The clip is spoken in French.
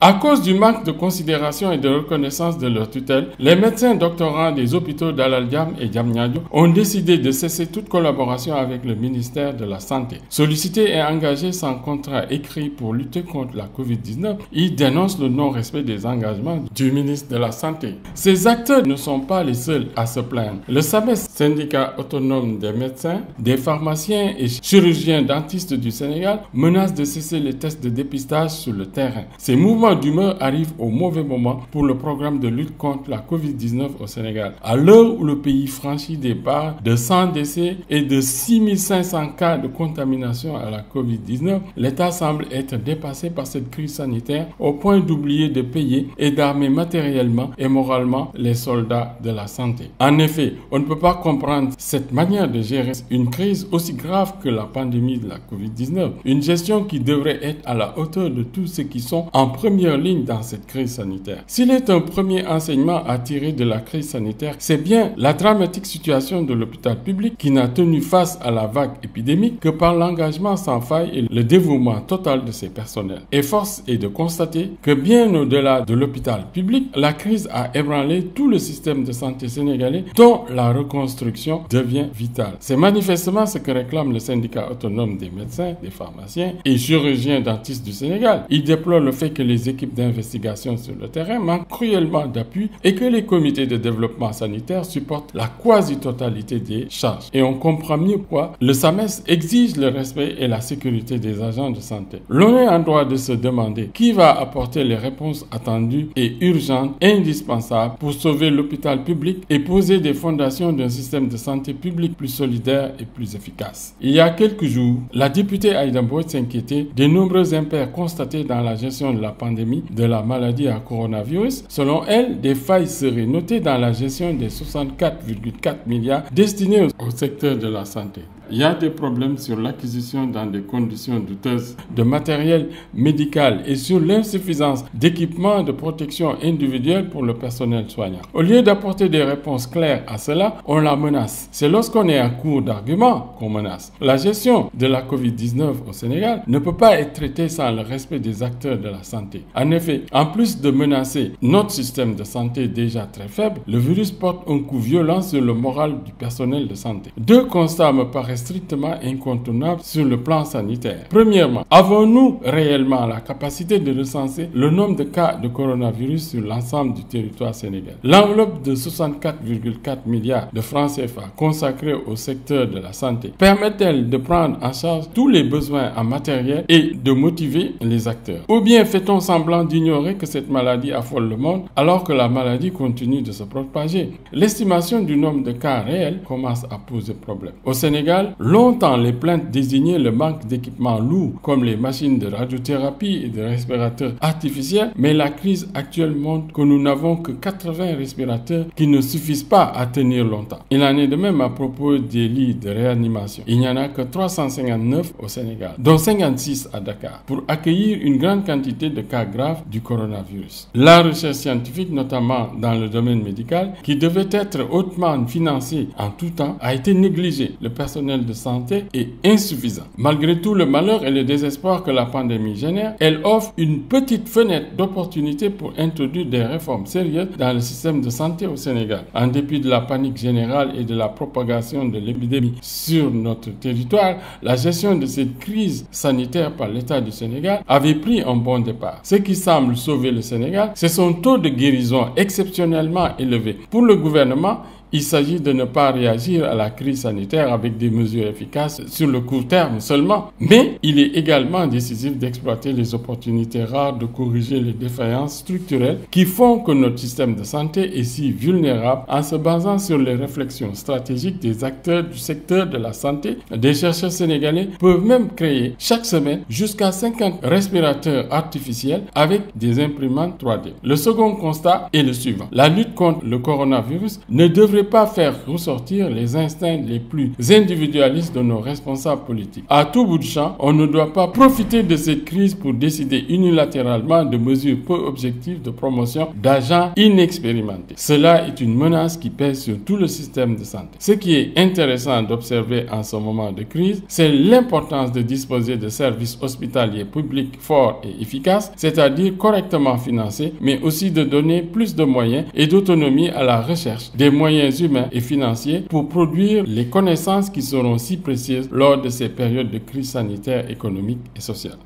À cause du manque de considération et de reconnaissance de leur tutelle, les médecins doctorants des hôpitaux d'Al Diam et Diamniadio ont décidé de cesser toute collaboration avec le ministère de la Santé. Sollicités et engagés sans contrat écrit pour lutter contre la COVID-19, ils dénoncent le non-respect des engagements du ministre de la Santé. Ces acteurs ne sont pas les seuls à se plaindre. Le SAMES, syndicat autonome des médecins, des pharmaciens et chirurgiens dentistes du Sénégal, menace de cesser les tests de dépistage sur le terrain. Ces mouvements d'humeur arrive au mauvais moment pour le programme de lutte contre la COVID-19 au Sénégal. À l'heure où le pays franchit des barres de 100 décès et de 6500 cas de contamination à la COVID-19, l'État semble être dépassé par cette crise sanitaire au point d'oublier de payer et d'armer matériellement et moralement les soldats de la santé. En effet, on ne peut pas comprendre cette manière de gérer une crise aussi grave que la pandémie de la COVID-19. Une gestion qui devrait être à la hauteur de tous ceux qui sont en première ligne dans cette crise sanitaire. S'il est un premier enseignement à tirer de la crise sanitaire, c'est bien la dramatique situation de l'hôpital public qui n'a tenu face à la vague épidémique que par l'engagement sans faille et le dévouement total de ses personnels. Et force est de constater que bien au-delà de l'hôpital public, la crise a ébranlé tout le système de santé sénégalais dont la reconstruction devient vitale. C'est manifestement ce que réclame le syndicat autonome des médecins, des pharmaciens et chirurgiens dentistes du Sénégal. Il déplore le fait que les équipes d'investigation sur le terrain manquent cruellement d'appui et que les comités de développement sanitaire supportent la quasi-totalité des charges. Et on comprend mieux pourquoi le SAMES exige le respect et la sécurité des agents de santé. L'on est en droit de se demander qui va apporter les réponses attendues et urgentes, indispensables pour sauver l'hôpital public et poser des fondations d'un système de santé publique plus solidaire et plus efficace. Il y a quelques jours, la députée Aïda Mbodj s'inquiétait des nombreux impairs constatés dans la gestion de la pandémie de la maladie à coronavirus. Selon elle, des failles seraient notées dans la gestion des 64,4 milliards destinés au secteur de la santé. Il y a des problèmes sur l'acquisition dans des conditions douteuses de matériel médical et sur l'insuffisance d'équipements de protection individuelle pour le personnel soignant. Au lieu d'apporter des réponses claires à cela, on la menace. C'est lorsqu'on est à court d'arguments qu'on menace. La gestion de la COVID-19 au Sénégal ne peut pas être traitée sans le respect des acteurs de la santé. En effet, en plus de menacer notre système de santé déjà très faible, le virus porte un coup violent sur le moral du personnel de santé. Deux constats me paraissent strictement incontournable sur le plan sanitaire. Premièrement, avons-nous réellement la capacité de recenser le nombre de cas de coronavirus sur l'ensemble du territoire sénégalais? L'enveloppe de 64,4 milliards de francs CFA consacrée au secteur de la santé permet-elle de prendre en charge tous les besoins en matériel et de motiver les acteurs? Ou bien fait-on semblant d'ignorer que cette maladie affole le monde alors que la maladie continue de se propager? L'estimation du nombre de cas réels commence à poser problème. Au Sénégal, longtemps, les plaintes désignaient le manque d'équipements lourds comme les machines de radiothérapie et de respirateurs artificiels, mais la crise actuelle montre que nous n'avons que 80 respirateurs qui ne suffisent pas à tenir longtemps. Il en est de même à propos des lits de réanimation. Il n'y en a que 359 au Sénégal, dont 56 à Dakar, pour accueillir une grande quantité de cas graves du coronavirus. La recherche scientifique, notamment dans le domaine médical, qui devait être hautement financée en tout temps, a été négligée. Le personnel de santé est insuffisant. Malgré tout le malheur et le désespoir que la pandémie génère, elle offre une petite fenêtre d'opportunité pour introduire des réformes sérieuses dans le système de santé au Sénégal. En dépit de la panique générale et de la propagation de l'épidémie sur notre territoire, la gestion de cette crise sanitaire par l'État du Sénégal avait pris un bon départ. Ce qui semble sauver le Sénégal, c'est son taux de guérison exceptionnellement élevé. Pour le gouvernement, il s'agit de ne pas réagir à la crise sanitaire avec des mesures efficaces sur le court terme seulement, mais il est également décisif d'exploiter les opportunités rares de corriger les défaillances structurelles qui font que notre système de santé est si vulnérable en se basant sur les réflexions stratégiques des acteurs du secteur de la santé. Des chercheurs sénégalais peuvent même créer chaque semaine jusqu'à 50 respirateurs artificiels avec des imprimantes 3D. Le second constat est le suivant. La lutte contre le coronavirus ne devrait devrait pas faire ressortir les instincts les plus individualistes de nos responsables politiques. À tout bout de champ, on ne doit pas profiter de cette crise pour décider unilatéralement de mesures peu objectives de promotion d'agents inexpérimentés. Cela est une menace qui pèse sur tout le système de santé. Ce qui est intéressant d'observer en ce moment de crise, c'est l'importance de disposer de services hospitaliers publics forts et efficaces, c'est-à-dire correctement financés, mais aussi de donner plus de moyens et d'autonomie à la recherche des moyens humains et financiers pour produire les connaissances qui seront si précieuses lors de ces périodes de crise sanitaire, économique et sociale.